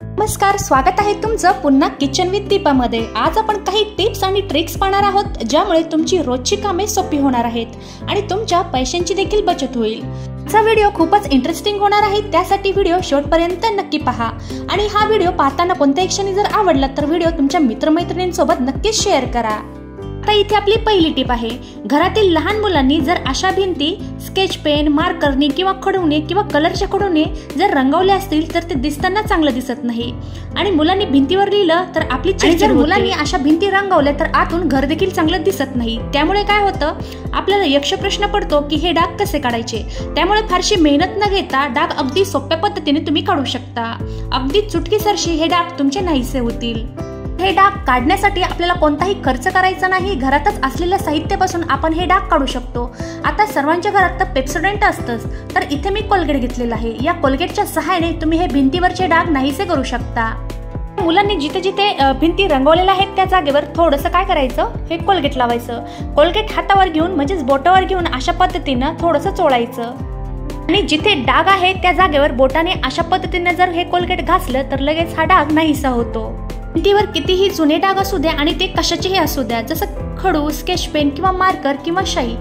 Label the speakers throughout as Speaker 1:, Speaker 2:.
Speaker 1: नमस्कार, स्वागत आहे तुमचं पुन्हा किचन विथ दीपामध्ये। आज आपण काही टिप्स आणि ट्रिक्स पाहणार आहोत ज्यामुळे तुमची रोजची कामे सोपी होणार आहेत आणि तुमच्या पैशांची देखील बचत होईल। हा व्हिडिओ खूपच इंटरेस्टिंग होणार आहे, त्यासाठी व्हिडिओ शेवटपर्यंत नक्की पहा। आणि हा व्हिडिओ पाहताना कोणत्याही क्षणी जर आवडला तर व्हिडिओ तुमच्या मित्रमैत्रिणींसोबत नक्कीच शेअर करा। आता इथे आपली पहिली टिप आहे, घरातील लहान मुलांनी जर अशा भिंती स्केच पेन, मार्करने किंवा खडूने किंवा कलरच्या खडूने जर रंगवल्या असतील तर ते दिसताना चांगलं दिसत नाही आणि मुलांनी भिंतीवर लिहिलं तर आपली चिडचिड होते। मुलांनी अशा भिंती रंगवल्या तर आतून घर देखील चांगलं दिसत नाही। त्यामुळे काय होतं, आपल्याला यक्ष प्रश्न पडतो की हे डाग कसे काढायचे। त्यामुळे फारशी मेहनत न घेता डाग अगदी सोप्या पद्धतीने तुम्ही काढू शकता। अगदी चुटकीसरशी हे डाग तुमचे नाहीसे होतील। हे डाग काढण्यासाठी आपल्याला कोणताही खर्च करायचा नाही, घरातच असलेल्या साहित्यापासून आपण हे डाग काढू शकतो। आता सर्वांच्या घरात तर पेप्सोडेंट असतंच, तर इथे मी कोलगेट घेतलेला आहे। या कोलगेटच्या सहाय्याने तुम्ही हे भिंतीवरचे डाग नाहीसे करू शकता। मुलांनी जिथे जिथे भिंती रंगवलेल्या आहेत त्या जागेवर थोडंसं काय करायचं, हे कोलगेट लावायचं। कोलगेट हातावर घेऊन म्हणजेच बोटावर घेऊन अशा पद्धतीनं थोडंसं चोळायचं आणि जिथे डाग आहे त्या जागेवर बोटाने अशा पद्धतीने जर हे कोलगेट घासलं तर लगेच हा डाग नाहीसा होतो। भिंतीवर कितीही जुने डाग असू द्या आणि ते कशाचेही असू द्या, जसं खडू, स्केच पेन किंवा मार्कर किंवा शाई,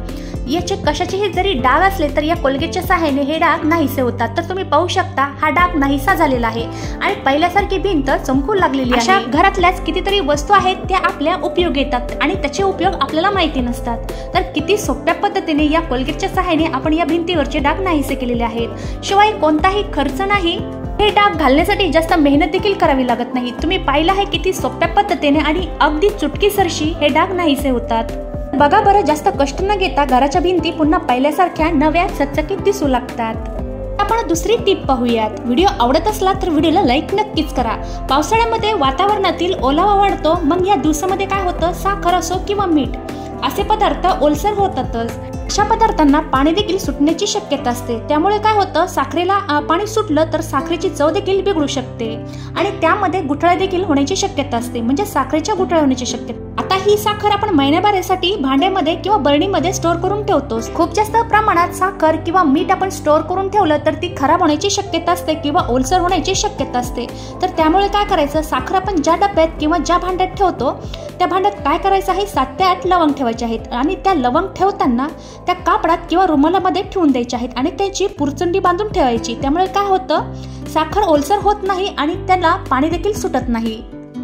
Speaker 1: याचे कशाचेही जरी डाग असले तर या कोलगेटच्या सहाय्याने हे डाग नाहीसे होतात। तर तुम्ही पाहू शकता हा डाग नाहीसा झालेला आहे आणि पहिल्यासारखी भिंत चमकू लागलेली आहे। अशा घरातल्याच कितीतरी वस्तू आहेत त्या आपल्या उपयोग येतात आणि त्याचे उपयोग आपल्याला माहिती नसतात। तर किती सोप्या पद्धतीने या कोलगेटच्या सहाय्याने आपण या भिंतीवरचे डाग नाहीसे केलेले आहेत। शिवाय कोणताही खर्च नाही। हे डाग घालण्यासाठी जास्त मेहनत देखील करावी लागत नाही। तुम्ही पाहिलं आहे किती सोप्या पद्धतीने आणि अगदी चुटकीसरशी हे डाग नाहीसे होतात। बघा बरं, जास्त कष्ट न घेता घराच्या भिंती पुन्हा पहिल्यासारख्या नव्या चकचकीत दिसू लागतात। आपण दुसरी टिप पाहूयात। व्हिडिओ आवडत असला तर व्हिडिओला लाईक नक्कीच करा। पावसाळ्यामध्ये वातावरणातील ओलावा वाढतो, मग या दिवसामध्ये काय होतं, साखर असो किंवा मीठ असे पदार्थ ओलसर होतातच। अशा पदार्थांना पाणी देखील सुटण्याची शक्यता असते। त्यामुळे काय होतं, साखरेला पाणी सुटलं तर साखरेची चव देखील बिघडू शकते आणि त्यामध्ये गुठळ्या देखील होण्याची शक्यता असते, म्हणजे साखरेच्या गुठळ्या होण्याची शक्यता। आता ही साखर आपण महिन्याभरासाठी भांड्यामध्ये किंवा बरणीमध्ये स्टोअर करून ठेवतो। खूप जास्त प्रमाणात साखर किंवा मीठ आपण स्टोअर करून ठेवलं तर ती खराब होण्याची शक्यता असते किंवा ओलसर होण्याची शक्यता असते। तर त्यामुळे काय करायचं, साखर आपण ज्या डब्यात किंवा ज्या भांड्यात ठेवतो त्या भांड्यात काय करायचं आहे, 7 ते 8 लवंग ठेवायचे आहेत आणि त्या लवंग ठेवताना त्या कापडात किंवा रुमालामध्ये ठेवून द्यायचे आहेत आणि त्याची पुरचंडी बांधून ठेवायची। त्यामुळे काय होतं, साखर ओलसर होत नाही आणि त्याला पाणी देखील सुटत नाही।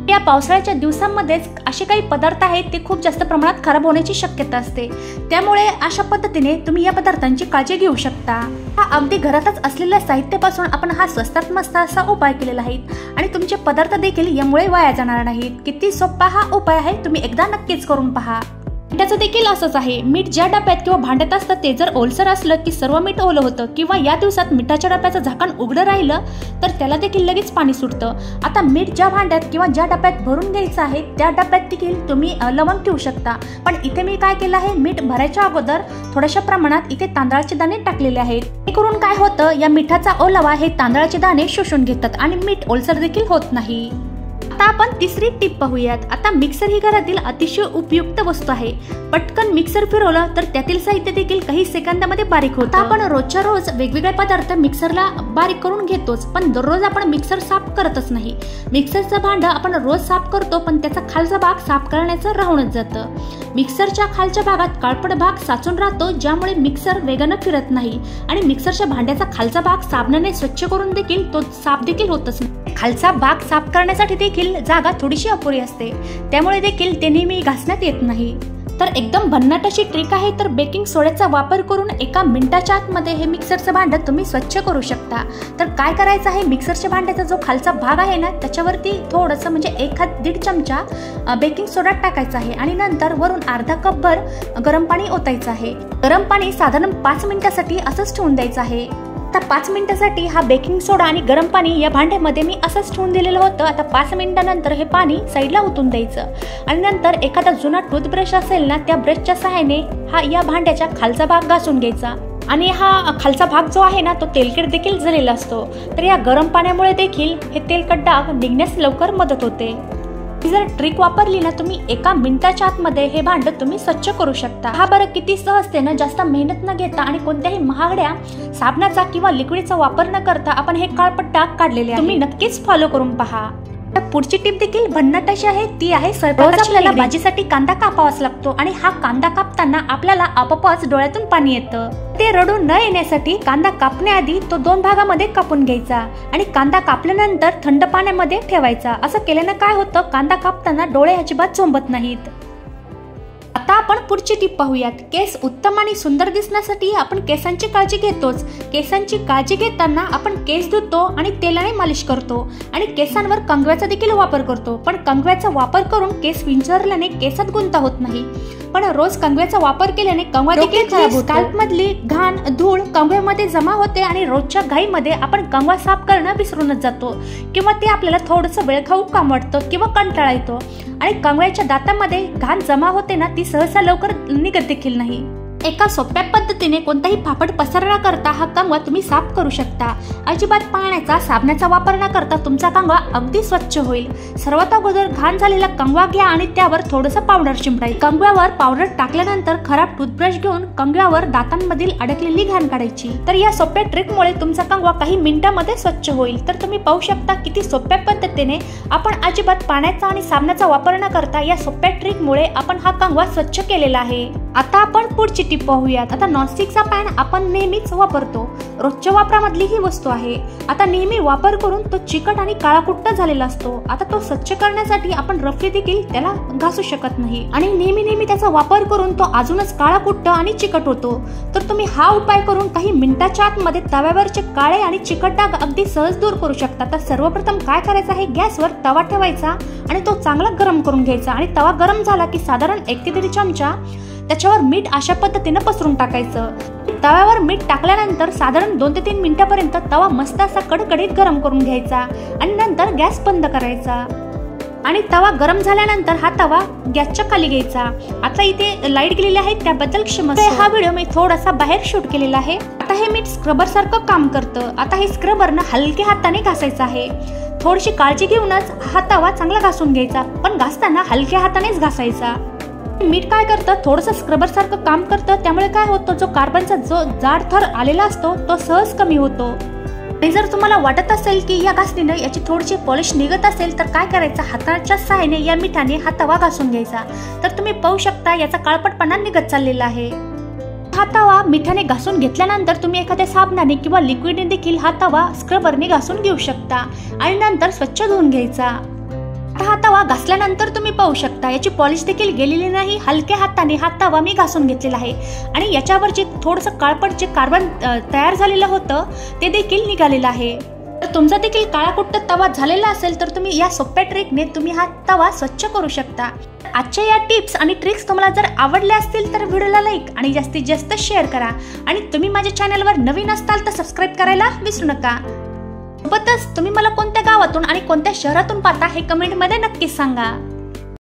Speaker 1: या पावसाळ्याच्या दिवसांमध्येच असे काही पदार्थ आहेत ते खूप जास्त प्रमाणात खराब होण्याची शक्यता असते। त्यामुळे अशा पद्धतीने तुम्ही या पदार्थांची काळजी घेऊ शकता। हा अगदी घरातच असलेल्या साहित्यापासून आपण हा स्वस्तात मस्त असा उपाय केलेला आहे आणि तुमचे पदार्थ देखील यामुळे वाया जाणार नाहीत। किती सोपा हा उपाय आहे, तुम्ही एकदा नक्कीच करून पहा। मीठाचं देखील असंच आहे। मीठ ज्या डब्यात किंवा भांड्यात असतं ते जर ओलसर असलं की सर्व मीठ ओलं होतं किंवा या दिवसात मिठाच्या डब्याचं झाकण उघडं राहिलं तर त्याला देखील लगेच पाणी सुटतं। आता मीठ ज्या भांड्यात किंवा ज्या डब्यात भरून घ्यायचं आहे त्या डब्यात देखील तुम्ही लवंग ठेवू शकता। पण इथे मी काय केलं आहे, मीठ भरायच्या अगोदर थोड्याशा प्रमाणात इथे तांदळाचे दाणे टाकलेले आहेत। हे करून काय होतं, या मिठाचा ओलावा हे तांदळाचे दाणे शोषून घेतात आणि मीठ ओलसर देखील होत नाही। आता आपण तिसरी टिप पाहूयात। आता मिक्सर ही घरातील अतिशय उपयुक्त वस्तू आहे। पटकन मिक्सर फिरवलं तर त्यातील साहित्य देखील काही सेकंदामध्ये बारीक होतं। आपण रोजच्या रोज वेगवेगळे पदार्थ मिक्सरला बारीक करून घेतोच, पण दररोज आपण मिक्सर साफ करतच नाही। मिक्सरचं भांडं आपण रोज साफ करतो, पण त्याचा खालचा भाग साफ करण्याचं राहूनच जातं। मिक्सरच्या खालच्या भागात काळपट भाग साचून राहतो, ज्यामुळे मिक्सर वेगानं फिरत नाही आणि मिक्सरच्या भांड्याचा खालचा भाग साबणाने स्वच्छ करून देखील तो साफ देखील होतच नाही। खालचा भाग साफ करण्यासाठी देखील जागा थोडीशी अपुरी असते, त्यामुळे देखील ते नेहमी घासण्यात येत नाही। तर एकदम भन्नाट अशी ट्रिक आहे, तर बेकिंग सोड्याचा वापर करून 1 मिनिटाच्या आतमध्ये हे मिक्सरचं भांडं तुम्ही स्वच्छ करू शकता। तर काय करायचं आहे, मिक्सरच्या भांड्याचा जो खालचा भाग आहे ना त्याच्यावरती थोडंसं म्हणजे 1-1.5 चमचा बेकिंग सोडा टाकायचा आहे आणि नंतर वरून अर्धा कपभर गरम पाणी ओतायचं आहे। गरम पाणी साधारण 5 मिनिटासाठी असंच ठेवून द्यायचं आहे। आता 5 मिनिटासाठी हा बेकिंग सोडा आणि गरम पाणी या भांड्यामध्ये मी असंच ठेवून दिलेलं होतं। आता 5 मिनिटानंतर हे पाणी साईडला ओतून द्यायचं आणि नंतर एखादा जुना टूथब्रश असेल ना त्या ब्रशच्या सहाय्याने हा या भांड्याच्या खालचा भाग घासून घ्यायचा आणि हा खालचा भाग जो आहे ना तो तेलकट देखील झालेला असतो। तर या गरम पाण्यामुळे देखील हे तेलकट डाग निघण्यास लवकर मदत होते। ही जर ट्रिक वापरली ना तुम्ही एका मिनिटाच्या आतमध्ये हे भांड तुम्ही स्वच्छ करू शकता। हा बरं किती सहजतेनं जास्त मेहनत न घेता आणि कोणत्याही महागड्या साबणाचा किंवा लिक्विडचा वापर न करता आपण हे काळपट डाग काढलेले आहे। तुम्ही नक्कीच फॉलो करून पहा। पुढची टिप देखील भन्नाट अशी आहे, ती आहे स्वयंपाकाची। आपल्याला भाजीसाठी कांदा कापावाच लागतो आणि हा कांदा कापताना आपल्याला आपोआपच डोळ्यातून पाणी येतं। ते रडू न येण्यासाठी कांदा कापण्याआधी तो 2 भागामध्ये कापून घ्यायचा आणि कांदा कापल्यानंतर थंड पाण्यामध्ये ठेवायचा। असं केल्यानं काय होतं, कांदा कापताना डोळे अजिबात झोंबत नाहीत। आता आपण पुढची टिप पाहूयात। केस उत्तम आणि सुंदर दिसण्यासाठी आपण केसांची काळजी घेतोच। केसांची काळजी घेताना आपण केस धुतो आणि तेलाने मालिश करतो आणि केसांवर कंगव्याचा देखील वापर करतो। पण कंगव्याचा वापर करून केस विंचरल्याने केसात गुंता होत नाही, पण रोज कंगव्याचा वापर केल्याने कंगवा देखील खराब होतो। स्कॅल्प मधली घाण धूळ कंगव्यामध्ये जमा होते आणि रोजच्या घाईमध्ये आपण कंगवा साफ करणं विसरूनच जातो किंवा ते आपल्याला थोडंसं वेळखाऊ काम वाटतं किंवा कंटाळा येतो आणि कंगव्याच्या दातामध्ये घाण जमा होते ना, ती सहसा लवकर निघत देखील नाही। एका सोप्या पद्धतीने कोणताही फाफड पसरला करता हा कंगवा तुम्ही साफ करू शकता। अजिबात पाण्याचा साबणाचा वापर न करता तुमचा कंगवा अगदी स्वच्छ होईल। सर्वात अगोदर घाण झालेला कंगवा घ्या आणि त्यावर थोडंसं पावडर शिंपडायचं। कंगव्यावर पावडर टाकल्यानंतर खराब टूथब्रश घेऊन कंगव्यावर दातांमधील अडकलेली घाण काढायची। तर या सोप्या ट्रिकमुळे तुमचा कंगवा काही मिनिटांमध्ये स्वच्छ होईल। तर तुम्ही पाहू शकता किती सोप्या पद्धतीने आपण अजिबात पाण्याचा आणि साबणाचा वापर न करता या सोप्या ट्रिकमुळे आपण हा कंगवा स्वच्छ केलेला आहे। आता आपण पुढची टिप पाहूयात। आता नॉनस्टिकचा पॅन आपण नेहमीच वापरतो, रोजच्या वापरामधली ही वस्तू आहे। आता नेहमी वापर करून तो चिकट आणि काळाकुट्ट झालेला असतो। आता तो स्वच्छ करण्यासाठी आपण रफली देखील त्याला घासू शकत नाही आणि नेहमी त्याचा वापर करून तो अजूनच काळाकुट्ट आणि चिकट होतो। तर तुम्ही हा उपाय करून काही मिनिटाच्या आतमध्ये तव्यावरचे काळे आणि चिकट डाग अगदी सहज दूर करू शकता। तर सर्वप्रथम काय करायचं आहे, गॅसवर तवा ठेवायचा आणि तो चांगला गरम करून घ्यायचा आणि तवा गरम झाला की साधारण 1 ते 1.5 चमचा त्याच्यावर मीठ अशा पद्धतीने पसरून टाकायचं। तव्यावर मीठ टाकल्यानंतर साधारण 2 ते 3 मिनिटांपर्यंत तवा मस्त असा कडकडीत गरम करून घ्यायचा आणि नंतर गॅस बंद करायचा आणि तवा गरम झाल्यानंतर हा तवा गॅसच्या खाली घ्यायचा। आता इथे लाईट गेलेली आहे त्याबद्दल क्षमस्व। हा व्हिडिओ मी थोडासा बाहेर शूट केलेला आहे। आता हे मीठ स्क्रबर सारखं काम करतं। आता हे स्क्रबरनं हलक्या हाताने घासायचं आहे। थोडीशी काळजी घेऊनच हा तवा चांगला घासून घ्यायचा, पण घासताना हलक्या हातानेच घासायचा। मीठ काय करतं, थोडंसं स्क्रबर सारखं काम करतं, त्यामुळे काय होतं, जो कार्बनचा जो जाड थर आलेला असतो तो सहज कमी होतो। आणि जर तुम्हाला वाटत असेल की या घासणीनं याची थोडीशी पॉलिश निघत असेल तर काय करायचं, हाताच्या सहाय्याने या मिठाने हा तवा घासून घ्यायचा। तर तुम्ही पाहू शकता याचा काळपटपणा निघत चाललेला आहे। हा तवा मिठाने घासून घेतल्यानंतर तुम्ही एखाद्या साबणाने किंवा लिक्विडने देखील हा तवा स्क्रबरने घासून घेऊ शकता आणि नंतर स्वच्छ धुवून घ्यायचा। हा तवा घासल्यानंतर तुम्ही पाहू शकता याची पॉलिश देखील गेलेली नाही। हलक्या हाताने हा तवा मी घासून घेतलेला आहे आणि याच्यावर जे थोडंसं काळपट जे कार्बन तयार झालेलं होतं ते देखील निघालेलं आहे। तर तुमचा देखील काळाकुट्ट तवा झालेला असेल तर तुम्ही या सोप्या ट्रिकने तुम्ही हा तवा स्वच्छ करू शकता। आजच्या या टिप्स आणि ट्रिक्स तुम्हाला जर आवडल्या असतील तर व्हिडिओला लाईक आणि जास्तीत जास्त शेअर करा आणि तुम्ही माझ्या चॅनलवर नवीन असाल तर सबस्क्राईब करायला विसरू नका। सोबतच तुम्ही मला कोणत्या गावातून आणि कोणत्या शहरातून पाहता हे कमेंटमध्ये नक्कीच सांगा।